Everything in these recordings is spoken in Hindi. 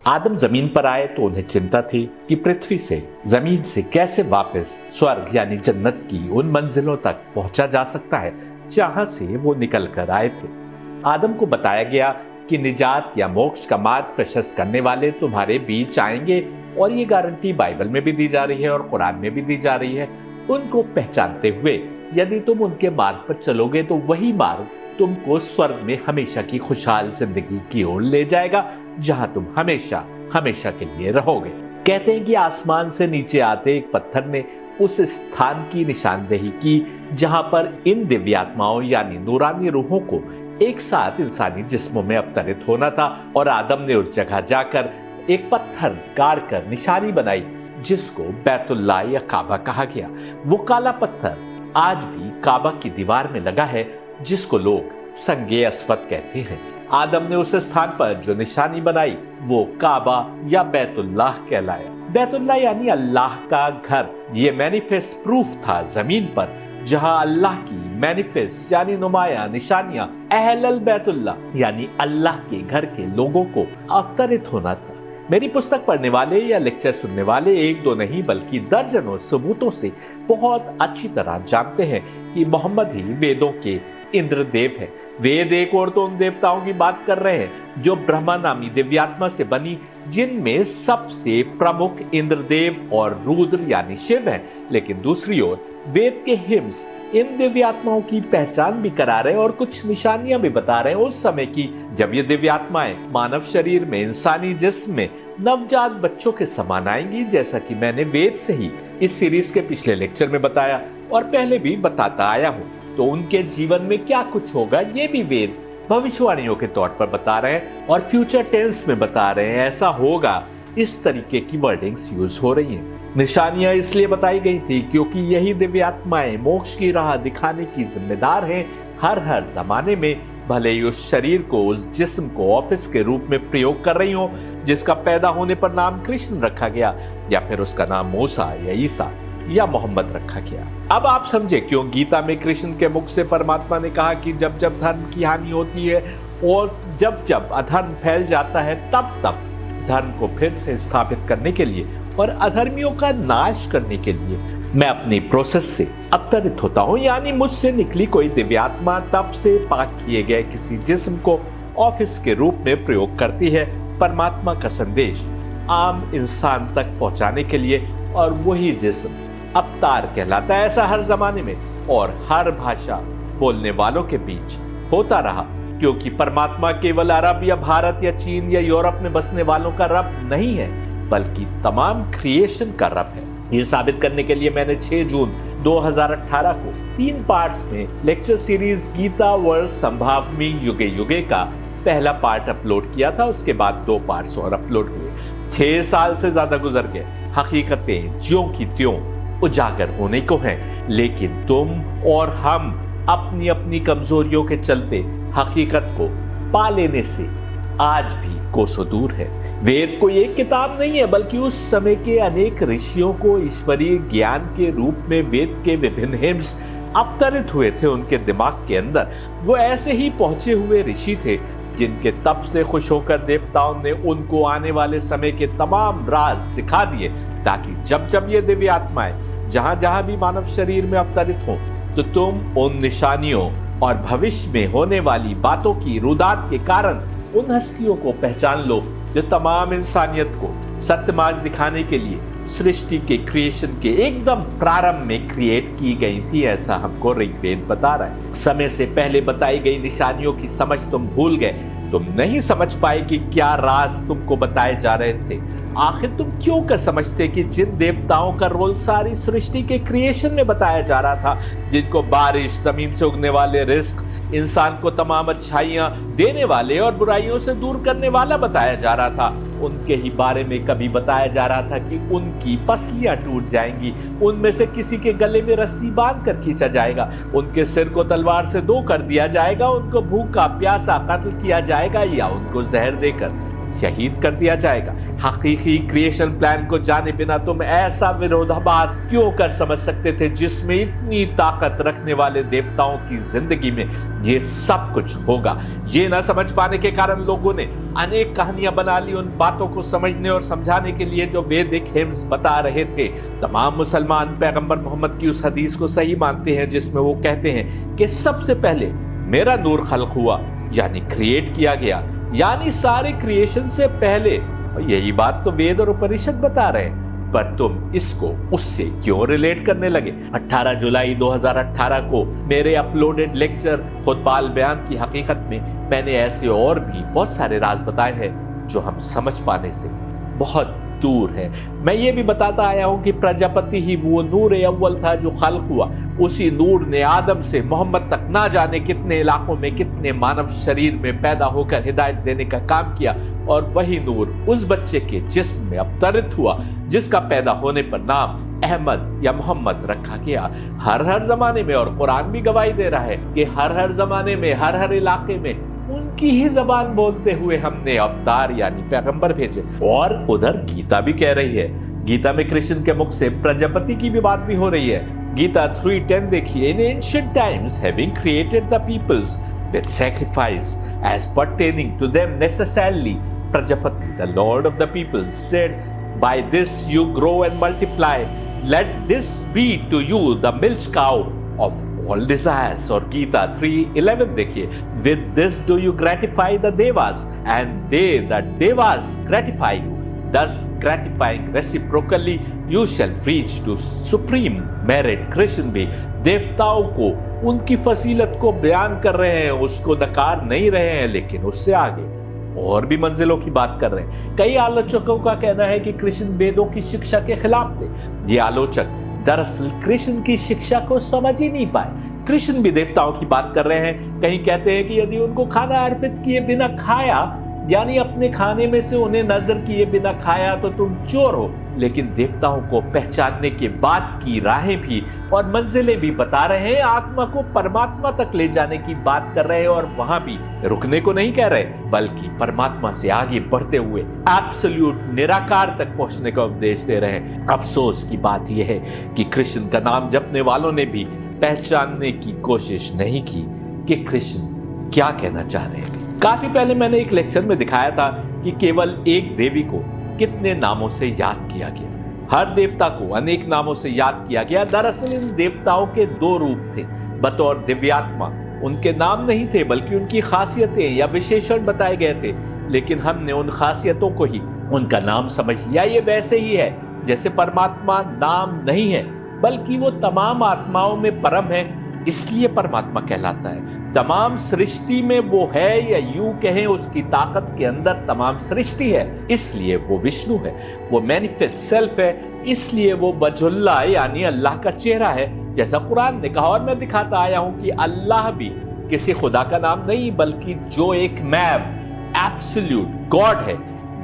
आदम जमीन पर आए तो उन्हें चिंता थी कि पृथ्वी से, जमीन से कैसे वापस स्वर्ग यानी जन्नत की उन मंजिलों तक पहुंचा जा सकता है जहां से वो निकल कर आए थे। आदम को बताया गया कि निजात या मोक्ष का मार्ग प्रशस्त करने वाले तुम्हारे बीच आएंगे, और ये गारंटी बाइबल में भी दी जा रही है और कुरान में भी दी जा रही है। उनको पहचानते हुए यदि तुम उनके मार्ग पर चलोगे तो वही मार्ग तुमको स्वर्ग में हमेशा की खुशहाल जिंदगी की ओर ले जाएगा, जहां तुम हमेशा हमेशा के लिए रहोगे। कहते हैं कि आसमान से नीचे आते एक पत्थर ने उस स्थान की निशानदेही की जहां पर इन दिव्यात्माओं यानी नूरानी रूहों को एक साथ इंसानी जिस्मों में अवतरित होना था, और आदम ने उस जगह जाकर एक पत्थर गाड़ कर निशानी बनाई जिसको बैतुल्लाह या काबा कहा गया। वो काला पत्थर आज भी काबा की दीवार में लगा है, जिसको लोग संगे अस्वद कहते हैं। आदम ने उस स्थान पर जो निशानी बनाई वो काबा या बैतुल्लाह कहलाया। बैतुल्लाह यानी अल्लाह का घर। ये मैनिफेस्ट प्रूफ था जमीन पर, जहां अल्लाह की मैनिफेस्ट यानी नुमाया निशानियां अहलल बैतुल्लाह यानी अल्लाह के घर के लोगों को अवतरित होना था। मेरी पुस्तक पढ़ने वाले या लेक्चर सुनने वाले एक दो नहीं बल्कि दर्जनों सबूतों से बहुत अच्छी तरह जानते हैं कि मोहम्मद ही वेदों के इंद्रदेव है। वेद एक और तो उन देवताओं की बात कर रहे हैं जो ब्रह्मा नामी दिव्यात्मा से बनी, जिनमें सबसे प्रमुख इंद्रदेव और रुद्र यानी शिव हैं। लेकिन दूसरी ओर वेद के हिम्स इन दिव्यात्माओं की पहचान भी करा रहे हैं और कुछ निशानियां भी बता रहे हैं उस समय की जब ये दिव्यात्माएं मानव शरीर में, इंसानी जिस्म में नवजात बच्चों के समान आएंगी, जैसा कि मैंने वेद से ही इस सीरीज के पिछले लेक्चर में बताया और पहले भी बताता आया हूं। तो उनके जीवन में क्या कुछ होगा ये भी वेद भविष्यवाणियों के तौर पर बता रहे हैं और फ्यूचर टेंस में बता रहे हैं ऐसा होगा। इस तरीके की वर्डिंग्स यूज हो रही हैं। निशानियां इसलिए बताई गई थी क्योंकि यही दिव्यात्माएं मोक्ष की राह दिखाने की जिम्मेदार हैं हर जमाने में, भले ही उस शरीर को, उस जिस्म को ऑफिस के रूप में प्रयोग कर रही हो जिसका पैदा होने पर नाम कृष्ण रखा गया या फिर उसका नाम मूसा या ईसा या मोहम्मद रखा गया। अब आप समझे क्यों गीता में कृष्ण के मुख से परमात्मा ने कहा कि जब जब धर्म की हानि होती है और जब जब अधर्म फैल जाता है तब तब धर्म को फिर से स्थापित करने के लिए और अधर्मियों का नाश करने के लिए मैं अपनी प्रोसेस से अवतरित होता हूं, यानी मुझसे निकली कोई दिव्यात्मा तब से पाक किए गए किसी जिस्म को ऑफिस के रूप में प्रयोग करती है परमात्मा का संदेश आम इंसान तक पहुंचाने के लिए, और वही जिस्म अवतार कहलाता है। ऐसा हर जमाने में और हर भाषा बोलने वालों के बीच होता रहा, क्योंकि परमात्मा केवल अरब या भारत या चीन या यूरोप में बसने वालों का रब नहीं है बल्कि तमाम क्रिएशन का रब है। ये साबित करने के लिए मैंने 6 जून 2018 को 3 पार्ट्स में लेक्चर सीरीज गीता वर्ल्ड संभावमी युगे युगे का पहला पार्ट अपलोड किया था। उसके बाद 2 पार्ट्स और अपलोड हुए। 6 साल से ज्यादा गुजर गए, हकीकतें ज्यों की त्यों उजागर होने को हैं, लेकिन तुम और हम अपनी अपनी कमजोरियों के चलते हकीकत को पा लेने से आज भी कोसों दूर है। वेद कोई एक किताब नहीं है बल्कि उस समय के अनेक ऋषियों को ईश्वरीय ज्ञान के रूप में वेद के विभिन्न हिम्स अवतरित हुए थे उनके दिमाग के अंदर। वो ऐसे ही पहुंचे हुए ऋषि थे जिनके तप से खुश होकर देवताओं ने उनको आने वाले समय के तमाम राज दिखा दिए, ताकि जब जब ये दिव्य आत्माएं जहां जहां भी मानव शरीर में अवतरित हो तो तुम उन निशानियों और भविष्य में होने वाली बातों की रुदात के कारण उन हस्तियों को पहचान लो जो तमाम इंसानियत को सत्य मार्ग दिखाने के लिए सृष्टि के क्रिएशन के एकदम प्रारंभ में क्रिएट की गई थी। ऐसा हमको ऋग्वेद बता रहा है। समय से पहले बताई गई निशानियों की समझ तुम भूल गए, तुम नहीं समझ पाए कि क्या राज तुमको बताए जा रहे थे। आखिर तुम क्यों कर समझते कि जिन देवताओं का रोल सारी सृष्टि के क्रिएशन में बताया जा रहा था, जिनको बारिश, जमीन से उगने वाले रिस्क, इंसान को तमाम अच्छाइयां देने वाले और बुराइयों से दूर करने वाला बताया जा रहा था, उनके ही बारे में कभी बताया जा रहा था कि उनकी पसलियां टूट जाएंगी, उनमें से किसी के गले में रस्सी बांध कर खींचा जाएगा, उनके सिर को तलवार से 2 कर दिया जाएगा, उनको भूखा प्यासा कत्ल किया जाएगा या उनको जहर देकर शहीद कर दिया जाएगा। हकीकी क्रिएशन प्लान को जाने बिना तुम ऐसा विरोधाभास क्यों कर समझ सकते थे जिसमें इतनी ताकत रखने वाले देवताओं की जिंदगी में ये सब कुछ होगा। ये न समझ पाने के कारण लोगों ने अनेक कहानियां बना ली उन बातों को समझने और समझाने के लिए जो वैदिक हिम्स बता रहे थे। तमाम मुसलमान पैगंबर मोहम्मद की उस हदीस को सही मानते हैं जिसमें वो कहते हैं कि सबसे पहले मेरा नूर खल्क हुआ, यानी क्रिएट किया गया, यानी सारे क्रिएशन से पहले। यही बात तो वेद और उपनिषद बता रहे हैं, पर तुम इसको उससे क्यों रिलेट करने लगे। 18 जुलाई 2018 को मेरे अपलोडेड लेक्चर खुतबाल बयान की हकीकत में मैंने ऐसे और भी बहुत सारे राज बताए हैं जो हम समझ पाने से बहुत दूर है। मैं ये भी बताता आया हूं कि प्रजापति ही वो नूर अव्वल था जो खल्क हुआ। उसी नूर ने आदम से मोहम्मद तक ना जाने कितने इलाकों में कितने मानव शरीर में पैदा होकर हिदायत देने का काम किया, और वही नूर उस बच्चे के जिस्म में अवतरित हुआ जिसका पैदा होने पर नाम अहमद या मोहम्मद रखा गया। हर जमाने में, और कुरान भी गवाही दे रहा है कि हर जमाने में हर इलाके में उनकी ही जबान बोलते हुए हमने अवतार यानी पैगंबर भेजे। और उधर गीता भी कह रही है, गीता में कृष्ण के मुख से प्रजापति की भी बात भी हो रही है। गीता 3:10 देखिए, in ancient times having created the peoples with sacrifice as pertaining to them necessarily, Prajapati the lord of the peoples said, by this you grow and multiply, let this be to you the milk cow of all desires। और गीता 3:11 देखिए, with this do you gratify the devas and they the devas gratify you, thus gratifying reciprocally you shall reach to supreme merit। Krishna भी देवताओं को उनकी फजीलत को बयान कर रहे हैं, उसको नकार नहीं रहे हैं, लेकिन उससे आगे और भी मंजिलों की बात कर रहे हैं। कई आलोचकों का कहना है कि कृष्ण वेदों की शिक्षा के खिलाफ थे। ये आलोचक दरअसल कृष्ण की शिक्षा को समझ ही नहीं पाए। कृष्ण भी देवताओं की बात कर रहे हैं। कहीं कहते हैं कि यदि उनको खाना अर्पित किए बिना खाया, यानी अपने खाने में से उन्हें नजर किए बिना खाया, तो तुम चोर हो। लेकिन देवताओं को पहचानने के बाद की राहें भी और मंजिलें भी बता रहे हैं, आत्मा को परमात्मा तक ले जाने की बात कर रहे हैं, और वहां भी रुकने को नहीं कह रहे, बल्कि परमात्मा से आगे बढ़ते हुए एब्सोल्यूट निराकार तक पहुंचने का उपदेश दे रहे हैं। अफसोस की बात यह है कि कृष्ण का नाम जपने वालों ने भी पहचानने की कोशिश नहीं की कि कृष्ण क्या कहना चाह रहे हैं। काफी पहले मैंने एक लेक्चर में दिखाया था कि केवल एक देवी को कितने नामों से याद किया गया। हर देवता को अनेक नामों से याद किया गया। दरअसल इन देवताओं के दो रूप थे। बतौर दिव्यात्मा उनके नाम नहीं थे, बल्कि उनकी खासियतें या विशेषण बताए गए थे, लेकिन हमने उन खासियतों को ही उनका नाम समझ लिया। ये वैसे ही है जैसे परमात्मा नाम नहीं है, बल्कि वो तमाम आत्माओं में परम है, इसलिए परमात्मा कहलाता है। तमाम सृष्टि में वो है, या यूं कहें उसकी ताकत के अंदर तमाम सृष्टि है, इसलिए वो विष्णु है। वो मैनिफेस्ट सेल्फ है, इसलिए वो वजुल्लाह यानी अल्लाह का चेहरा है, जैसा कुरान ने कहा। और मैं दिखाता आया हूं कि अल्लाह भी किसी खुदा का नाम नहीं, बल्कि जो एक मैव एब्सोल्यूट गॉड है,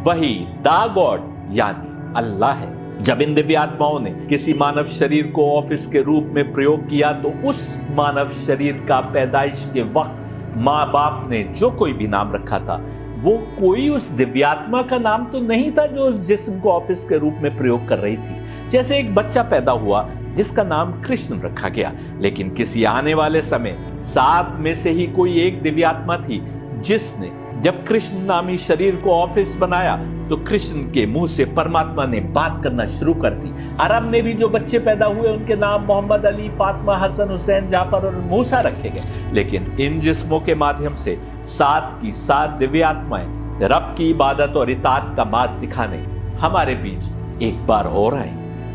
वही द गॉड यानी अल्लाह है। जब इन दिव्यात्माओं ने किसी मानव शरीर को ऑफिस के रूप में प्रयोग किया, तो उस मानव शरीर का पैदाइश के वक्त माँ बाप ने जो कोई भी नाम रखा था, वो कोई उस दिव्यात्मा का नाम तो नहीं था जो उस जिस्म को ऑफिस के रूप में प्रयोग कर रही थी। जैसे एक बच्चा पैदा हुआ जिसका नाम कृष्ण रखा गया, लेकिन किसी आने वाले समय 7 में से ही कोई एक दिव्यात्मा थी जिसने जब कृष्ण नामी शरीर को ऑफिस बनाया, तो कृष्ण के मुंह से परमात्मा ने बात करना शुरू कर दी। अरब में भी जो बच्चे पैदा हुए उनके नाम मोहम्मद, अली, फातिमा, हसन, हुसैन, जाफर और मूसा रखे गए। लेकिन इन जिस्मों के माध्यम से 7 की 7 दिव्य आत्माएं रब की इबादत और इताअत का मार्ग दिखाने हमारे बीच एक बार और आए।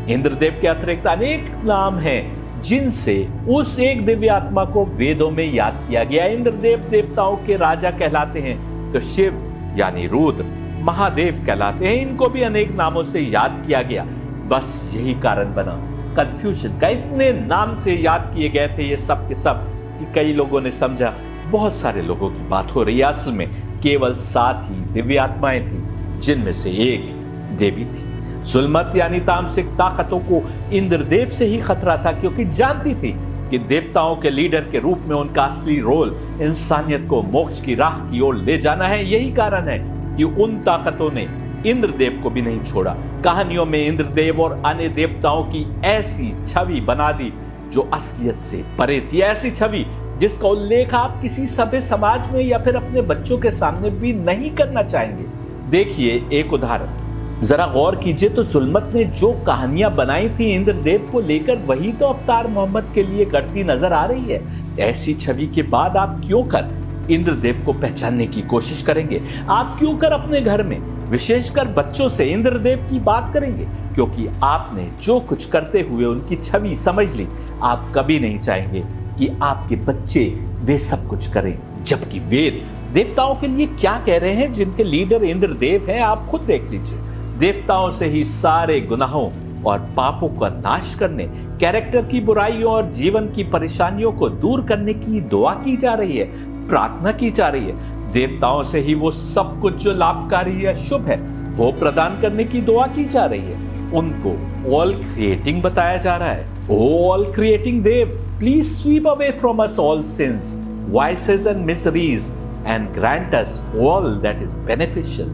इंद्रदेव के अतिरिक्त अनेक नाम हैं जिनसे उस एक दिव्य आत्मा को वेदों में याद किया गया। इंद्रदेव देवताओं के राजा कहलाते हैं, तो शिव यानी रुद्र महादेव कहलाते हैं। इनको भी अनेक नामों से याद किया गया। बस यही कारण बना कंफ्यूजन का। इतने नाम से याद किए गए थे ये सब के सब कि कई लोगों ने समझा बहुत सारे लोगों की बात हो रही है। असल में केवल 7 ही दिव्य आत्माएं थी, जिनमें से एक देवी थी। जुल्मत यानी तामसिक ताकतों को इंद्रदेव से ही खतरा था, क्योंकि जानती थी कि देवताओं के लीडर के रूप में उनका असली रोल इंसानियत को मोक्ष की राह की ओर ले जाना है। यही कारण है कि उन ताकतों ने इंद्रदेव को भी नहीं छोड़ा। कहानियों में इंद्रदेव और अन्य देवताओं की ऐसी छवि बना दी जो असलियत से परे थी, ऐसी छवि जिसका उल्लेख आप किसी सभ्य समाज में या फिर अपने बच्चों के सामने भी नहीं करना चाहेंगे। देखिए एक उदाहरण, जरा गौर कीजिए तो जुल्मत ने जो कहानियां बनाई थी इंद्रदेव को लेकर, वही तो अवतार मोहम्मद के लिए करती नजर आ रही है। ऐसी छवि के बाद आप क्यों कर इंद्रदेव को पहचानने की कोशिश करेंगे? आप क्यों कर अपने घर में विशेषकर बच्चों से इंद्रदेव की बात करेंगे? क्योंकि आपने जो कुछ करते हुए उनकी छवि समझ ली, आप कभी नहीं चाहेंगे कि आपके बच्चे वे सब कुछ करें। जबकि वेद देवताओं के लिए क्या कह रहे हैं, जिनके लीडर इंद्रदेव हैं, आप खुद देख लीजिए। देवताओं से ही सारे गुनाहों और पापों का नाश करने, कैरेक्टर की बुराइयों और जीवन की परेशानियों को दूर करने की दुआ की जा रही है, प्रार्थना की जा रही है। देवताओं से ही वो सब कुछ जो लाभकारी या शुभ है वो प्रदान करने की दुआ की जा रही है। उनको ऑल क्रिएटिंग बताया जा रहा है। All creating Dev, please sweep away from us all sins, vices and miseries and grant us all that is beneficial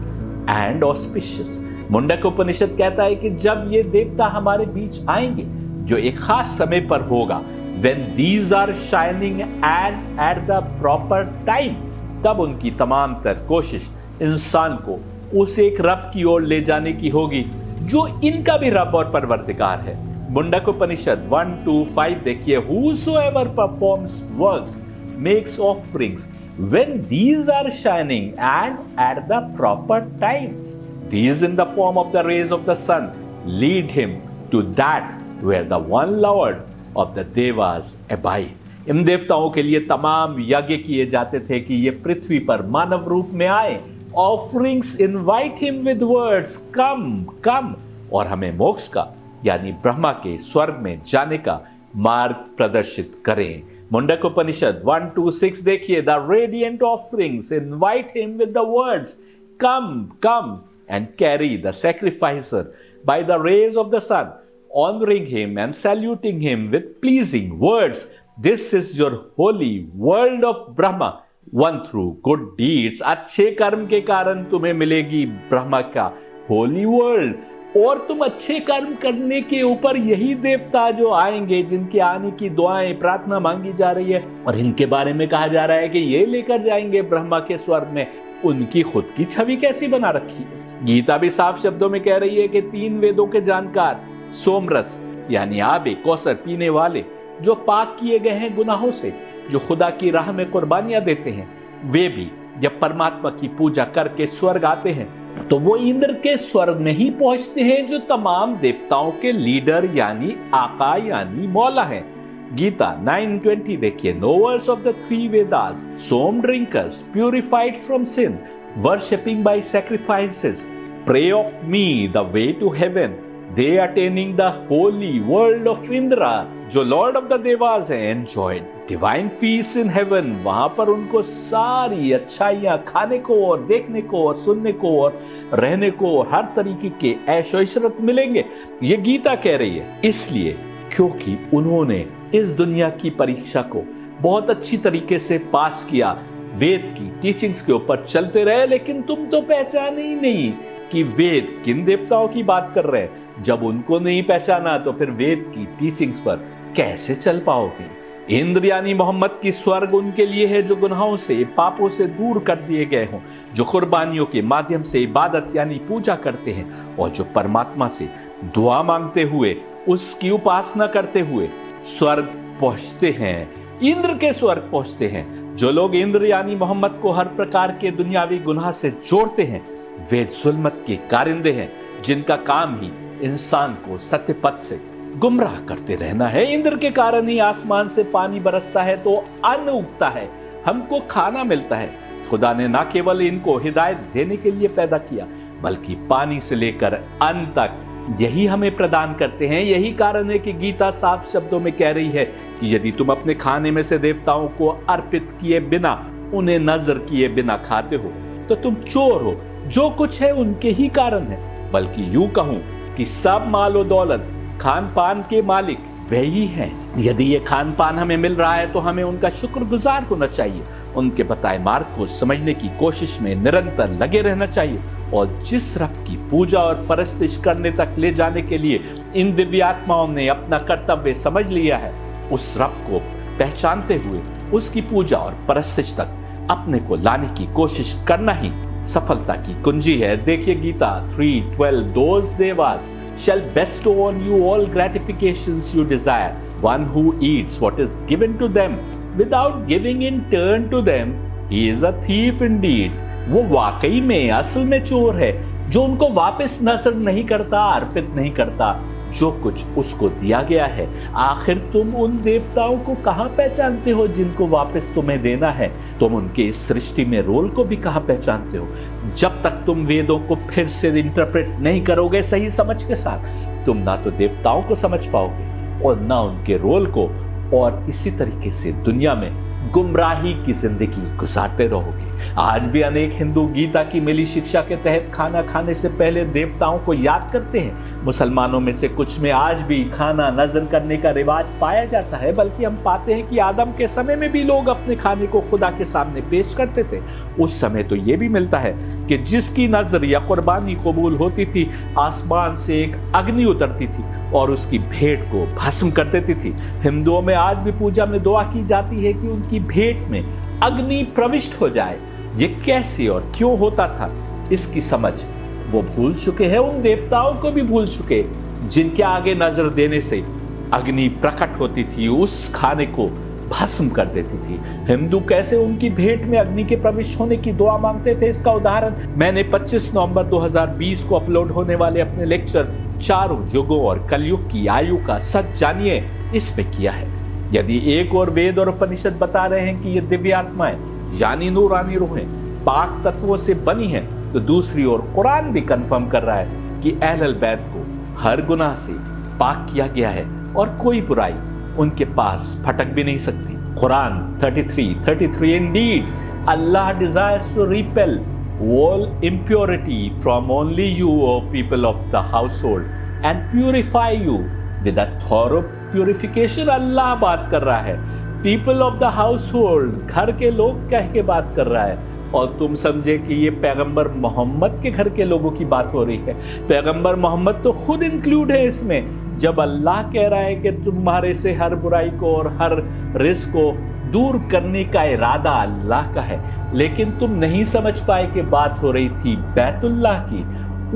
and auspicious। Mundaka Upanishad कहता है कि जब ये देवता हमारे बीच आएंगे, जो एक खास समय पर होगा, when these are shining and at the proper time, तब उनकी तमाम तर कोशिश इंसान को उस एक रब की ओर ले जाने की होगी जो इनका भी रब और परवरदिगार है। मुंडक उपनिषद 1-5 देखिए, whosoever performs works makes offerings when these are shining and at the proper time, these in the form of the rays of the sun lead him to that where the one Lord of the devas abide। इन देवताओं के लिए तमाम यज्ञ किए जाते थे कि ये पृथ्वी पर मानव रूप में आए। Offerings invite him with words come come, और हमें मोक्ष का यानी ब्रह्मा के स्वर्ग में जाने का मार्ग प्रदर्शित करें। मुंडक उपनिषद 1-6 देखिए, the radiant offerings invite him with the words come come and carry the sacrificer by the rays of the sun, honouring him and saluting him with pleasing words. This is your holy world of Brahma won through good deeds. अच्छे कर्म के कारण तुम्हें मिलेगी ब्रह्मा का होली वर्ल्ड, और तुम अच्छे कर्म करने के ऊपर यही देवता जो आएंगे, जिनके आने की दुआएं प्रार्थना मांगी जा रही है और इनके बारे में कहा जा रहा है कि ये लेकर जाएंगे ब्रह्मा के स्वर्ग में, उनकी खुद की छवि कैसी बना रखी है। गीता भी साफ शब्दों में कह रही है कि 3 वेदों के जानकार, सोमरस यानी आबे कौसर पीने वाले, जो पाक किए गए हैं गुनाहों से, जो खुदा की राह में कुर्बानियां देते हैं, वे भी जब परमात्मा की पूजा करके स्वर्ग आते हैं तो वो इंद्र के स्वर्ग में ही पहुंचते हैं, जो तमाम देवताओं के लीडर यानी आका यानी मौला है। गीता 9:20 देखिए, knowers of the 3 Vedas, soma drinkers, purified from sin, worshipping by sacrifices, pray of me the way to heaven, they attaining the holy world of Indra, जो लॉर्ड ऑफ द देवास है, enjoyed divine feast in heaven। वहां पर उनको सारी अच्छाइयां खाने को और देखने को और सुनने को और रहने को और हर तरीके के ऐशो इशरत मिलेंगे। ये गीता कह रही है, इसलिए क्योंकि उन्होंने इस दुनिया की परीक्षा को बहुत अच्छी तरीके से पास किया, वेद की टीचिंग्स के ऊपर चलते रहे। लेकिन तुम तो पहचाने ही नहीं कि वेद किन देवताओं की बात कर रहे हैं। जब उनको नहीं पहचाना तो फिर वेद की टीचिंग्स पर कैसे चल पाओगे? इंद्र यानी मोहम्मद की स्वर्ग उनके लिए है जो गुनाहों से, पापों से दूर कर दिए गए हों, जो कुर्बानियों के माध्यम से इबादत यानी पूजा करते हैं और जो परमात्मा से दुआ मांगते हुए, उसकी उपासना करते हुए स्वर्ग पहुंचते हैं, इंद्र के स्वर्ग पहुंचते हैं। जो लोग इंद्र यानी मोहम्मद को हर प्रकार के दुनियावी गुनाह से जोड़ते हैं, वे जुल्मत के कारिंदे हैं, जिनका काम ही इंसान को सत्य पथ से गुमराह करते रहना है। इंद्र के कारण ही आसमान से पानी बरसता है तो अन्न उगता है, हमको खाना मिलता है। खुदा ने ना केवल इनको हिदायत देने के लिए पैदा किया, बल्कि पानी से लेकर अन्न तक यही हमें प्रदान करते हैं। यही कारण है कि गीता साफ शब्दों में कह रही है कि यदि तुम अपने खाने में से देवताओं को अर्पित किए बिना, उन्हें नजर किए बिना खाते हो तो तुम चोर हो। जो कुछ है उनके ही कारण है, बल्कि यूं कहूं कि सब मालो दौलत, खान पान के मालिक वही हैं। यदि ये खान पान हमें मिल रहा है तो हमें उनका शुक्रगुजार होना चाहिए, उनके बताए मार्ग को समझने की कोशिश में निरंतर लगे रहना चाहिए और जिस रब की पूजा और परस्तिश करने तक ले जाने के लिए इन दिव्य आत्माओं ने अपना कर्तव्य समझ लिया है, उस रब को पहचानते हुए उसकी पूजा और परस्तिश तक अपने को लाने की कोशिश करना ही सफलता की कुंजी है। देखिए Gita 3:12, those devas shall bestow on you all gratifications you desire. One who eats what is given to them without giving in turn to them, he is a thief indeed. वो वाकई में असल में चोर है जो उनको वापस नजर नहीं करता, अर्पित नहीं करता जो कुछ उसको दिया गया है। आखिर तुम उन देवताओं को कहां पहचानते हो जिनको वापस तुम्हें देना है? तुम उनके इस सृष्टि में रोल को भी कहां पहचानते हो? जब तक तुम वेदों को फिर से इंटरप्रेट नहीं करोगे सही समझ के साथ, तुम ना तो देवताओं को समझ पाओगे और ना उनके रोल को, और इसी तरीके से दुनिया में गुमराही की जिंदगी गुजारते रहोगे। आज भी अनेक हिंदू गीता की मिली शिक्षा के तहत खाना खाने से पहले देवताओं को याद करते हैं। मुसलमानों में से कुछ में आज भी खाना नजर करने का रिवाज पाया जाता है, बल्कि हम पाते हैं कि आदम के समय में भी लोग अपने खाने को खुदा के सामने पेश करते थे। उस समय तो यह भी मिलता है कि जिसकी नजर या कुर्बानी कबूल होती थी, आसमान से एक अग्नि उतरती थी और उसकी भेंट को भस्म कर देती थी। हिंदुओं में आज भी पूजा में दुआ की जाती है कि उनकी भेंट में अग्नि प्रविष्ट हो जाए। ये कैसे और क्यों होता था, इसकी समझ वो भूल चुके हैं, उन देवताओं को भी भूल चुके जिनके आगे नजर देने से अग्नि प्रकट होती थी, उस खाने को भस्म कर देती थी। हिंदू कैसे उनकी भेंट में अग्नि के प्रविष्ट होने की दुआ मांगते थे, इसका उदाहरण मैंने 25 नवंबर 2020 को अपलोड होने वाले अपने लेक्चर चारों युगों और कलयुग की आयु का सच जानिए इसमें किया है। यदि एक और वेद और उपनिषद बता रहे हैं कि ये दिव्य आत्माएं यानी नूरानी रूहें पाक तत्वों से बनी हैं, तो दूसरी ओर कुरान भी कंफर्म कर रहा है कि अहल बैत को हर गुनाह से पाक किया गया है और कोई बुराई उनके पास फटक भी नहीं सकती। Quran 33:33 Indeed, Allah desires to repel all impurity from only you, O people of the household, and purify you with a thorough purification. अल्लाह बात कर रहा है, पीपल ऑफ द हाउसहोल्ड, घर के लोग कह के बात कर रहा है, और तुम समझे कि ये पैगंबर मोहम्मद के घर के लोगों की बात हो रही है। पैगंबर मोहम्मद तो खुद इंक्लूड है इसमें। जब अल्लाह कह रहा है कि तुम्हारे से हर बुराई को और हर रिस्क को दूर करने का इरादा अल्लाह का है, लेकिन तुम नहीं समझ पाए कि बात हो रही थी बैतुल्लाह की,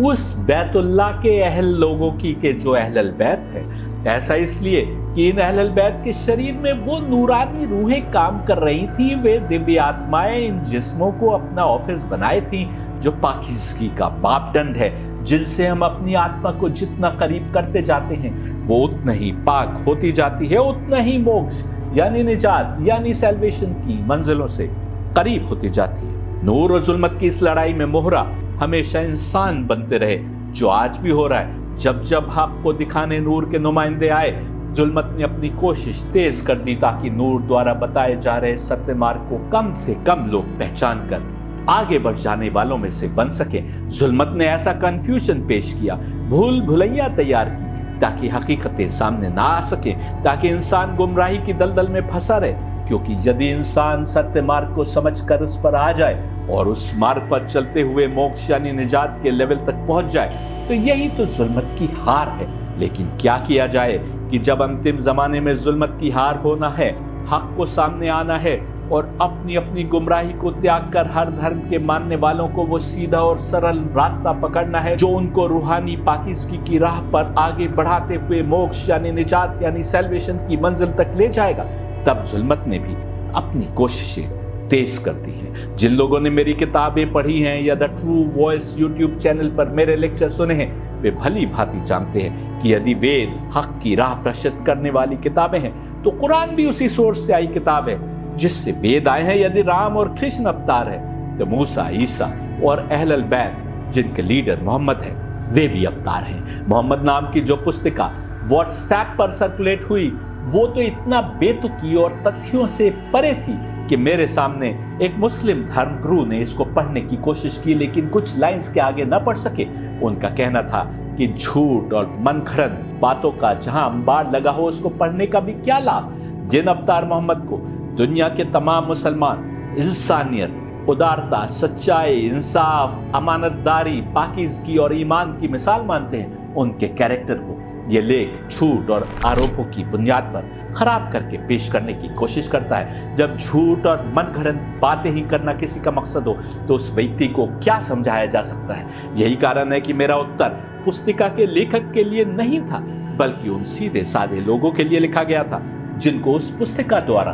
उस बैतुल्लाह के अहल लोगों की के जो अहलल बैत है। ऐसा इसलिए कि इन अहलल बैत के शरीर में वो नूरानी रूहें काम कर रही थी। वे दिव्य आत्माएं इन जिस्मों को अपना ऑफिस बनाए थी, जो पाकीज़गी का मापदंड है, जिनसे हम अपनी आत्मा को जितना करीब करते जाते हैं वो उतना ही पाक होती जाती है, उतना ही मोक्ष यानी निजात यानी सैल्वेशन की मंजिलों से करीब होती जाती है। नूर और जुल्मत की इस लड़ाई में मोहरा हमेशा इंसान बनते रहे, जो आज भी हो रहा है। जब जब हक को दिखाने नूर के नुमाइंदे आए, जुल्मत ने अपनी कोशिश तेज कर दी ताकि नूर द्वारा बताए जा रहे सत्य मार्ग को कम से कम लोग पहचान कर आगे बढ़ जाने वालों में से बन सके। जुल्मत ने ऐसा कंफ्यूजन पेश किया, भूल भुलैया तैयार की ताकि हकीकतें सामने ना आ सके, ताकि इंसान गुमराही की दलदल में फंसा रहे। क्योंकि यदि इंसान सत्य मार्ग को समझकर उस पर आ जाए और उस मार्ग पर चलते हुए मोक्ष यानी निजात के लेवल तक पहुंच जाए, तो यही तो जुल्मत की हार है। लेकिन क्या किया जाए कि जब अंतिम जमाने में जुल्मत की हार होना है, हक को सामने आना है और अपनी अपनी गुमराही को त्याग कर हर धर्म के मानने वालों को वो सीधा और सरल रास्ता पकड़ना है जो उनको रूहानी पाकीज़गी की राह पर आगे बढ़ाते हुए मोक्ष यानी निजात यानी सैल्वेशन की मंजिल तक ले जाएगा, तब जुल्मत ने भी अपनी कोशिशें तेज करती है। जिन लोगों ने मेरी किताबें पढ़ी हैं या the true voice YouTube channel पर मेरे लेक्चर सुने हैं, वे भली भांति जानते हैं कि यदि वेद हक की राह प्रशस्त करने वाली किताबें हैं, तो कुरान भी उसी सोर्स से आई किताब है जिससे वेद आए हैं। यदि राम और कृष्ण अवतार है, तो मूसा, ईसा और अहलल बैत जिनके लीडर मोहम्मद है, वे भी अवतार हैं। मोहम्मद नाम की जो पुस्तिका व्हाट्सएप पर सर्कुलेट हुई, वो तो इतना बेतुकी और तथ्यों से परे थी कि मेरे सामने एक मुस्लिम धर्मगुरु ने इसको पढ़ने की कोशिश की, लेकिन कुछ लाइंस के आगे न पढ़ सके। उनका कहना था कि कि झूठ और मनगढ़ंत बातों का जहां अंबार लगा हो उसको पढ़ने का भी क्या लाभ। जिन अवतार मोहम्मद को दुनिया के तमाम मुसलमान इंसानियत, उदारता, सच्चाई, इंसाफ, अमानतदारी, पाकीज़गी और ईमान की मिसाल मानते हैं, उनके कैरेक्टर को ये लेख झूठ और आरोपों की बुनियाद पर खराब करके पेश करने की कोशिश करता है। जब झूठ और मनगढ़ंत बातें ही करना किसी का मकसद हो तो उस व्यक्ति को क्या समझाया जा सकता है। यही कारण है कि मेरा उत्तर पुस्तिका के लेखक के लिए नहीं था, बल्कि उन सीधे साधे लोगों के लिए लिखा गया था जिनको उस पुस्तिका द्वारा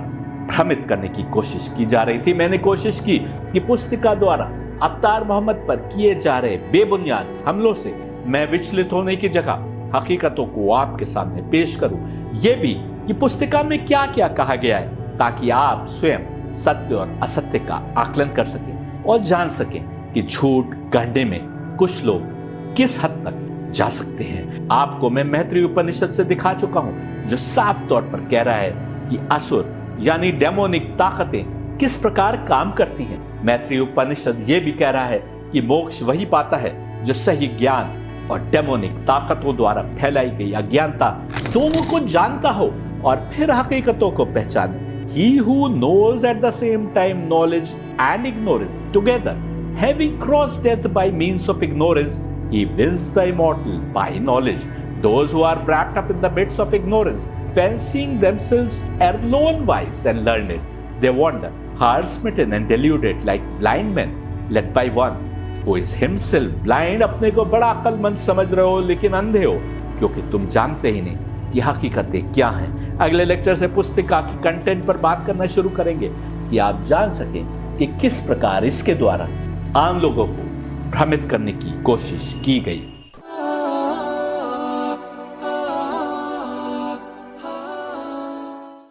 भ्रमित करने की कोशिश की जा रही थी। मैंने कोशिश की कि पुस्तिका द्वारा अवतार मोहम्मद पर किए जा रहे बेबुनियाद हमलों से मैं विचलित होने की जगह हकीकतों को आपके सामने पेश करूं। यह भी कि पुस्तिका में क्या क्या कहा गया है, ताकि आप स्वयं सत्य और असत्य का आकलन कर सकें और जान सकें कि झूठ गढ़ने में कुछ लोग किस हद तक जा सकते हैं। आपको मैं मैत्रेय उपनिषद से दिखा चुका हूं, जो साफ तौर पर कह रहा है कि असुर यानी डेमोनिक ताकतें किस प्रकार काम करती हैं। मैत्रेय उपनिषद यह भी कह रहा है कि मोक्ष वही पाता है जो सही ज्ञान और डेमोनिक ताकतों द्वारा फैलाई गई अज्ञानता दोनों को जानता हो और फिर हकीकतों को पहचाने। He who knows at the same time knowledge and ignorance together, having crossed death by means of ignorance, he wins the immortal by knowledge. Those who are wrapped up in the midst of ignorance, fancying themselves alone wise and learned, they wander, heart-smitten and deluded like blind men led by one who is himself blind। अपने को बड़ा अक्लमंद समझ रहे हो लेकिन अंधे हो, क्योंकि तुम जानते ही नहीं कि हकीकतें क्या हैं। अगले लेक्चर से पुस्तिका की कंटेंट पर बात करना शुरू करेंगे कि आप जान सकें कि किस प्रकार इसके द्वारा आम लोगों को भ्रमित करने की कोशिश की गई।